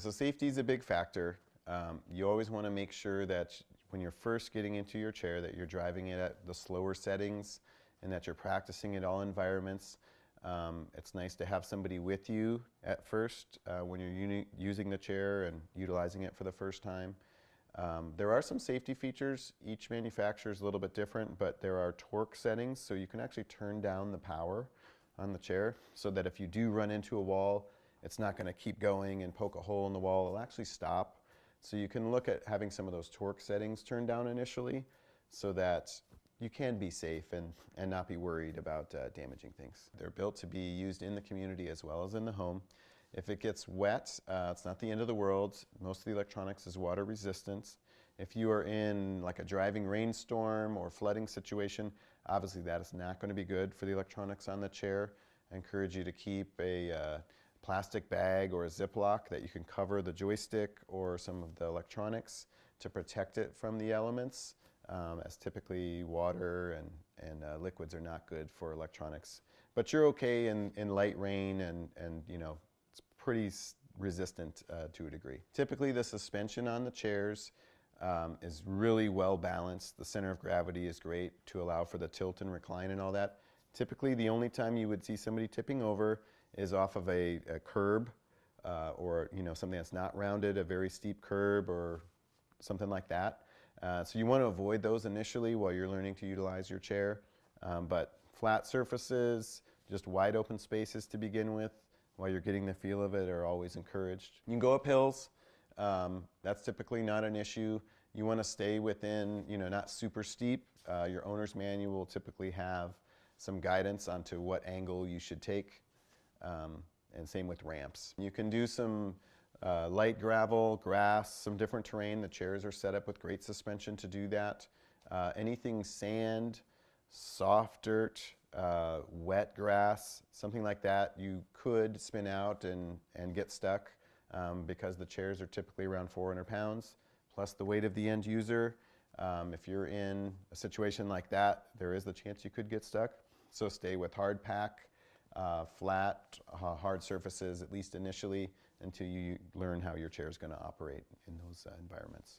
So safety is a big factor. You always want to make sure that when you're first getting into your chair that you're driving it at the slower settings and that you're practicing in all environments. It's nice to have somebody with you at first when you're using the chair and utilizing it for the first time. There are some safety features. Each manufacturer is a little bit different, but there are torque settings, so you can actually turn down the power on the chair so that if you do run into a wall, it's not going to keep going and poke a hole in the wall. It'll actually stop. So you can look at having some of those torque settings turned down initially so that you can be safe and not be worried about damaging things. They're built to be used in the community as well as in the home. If it gets wet, it's not the end of the world. Most of the electronics is water resistant. If you are in like a driving rainstorm or flooding situation, obviously that is not going to be good for the electronics on the chair. I encourage you to keep a plastic bag or a Ziploc that you can cover the joystick or some of the electronics to protect it from the elements, as typically water and liquids are not good for electronics. But you're okay in light rain and you know, it's pretty resistant to a degree. Typically the suspension on the chairs is really well balanced. The center of gravity is great to allow for the tilt and recline and all that. Typically the only time you would see somebody tipping over is off of a curb or you know, something that's not rounded, a very steep curb or something like that. So you want to avoid those initially while you're learning to utilize your chair. But flat surfaces, just wide open spaces to begin with while you're getting the feel of it are always encouraged. You can go up hills. That's typically not an issue. You want to stay within, you know, not super steep. Your owner's manual will typically have some guidance onto what angle you should take. And same with ramps. You can do some light gravel, grass, some different terrain. The chairs are set up with great suspension to do that. Anything sand, soft dirt, wet grass, something like that, you could spin out and get stuck because the chairs are typically around 400 pounds, plus the weight of the end user. If you're in a situation like that, there is the chance you could get stuck. So stay with hard pack. Flat, hard surfaces, at least initially, until you learn how your chair is going to operate in those environments.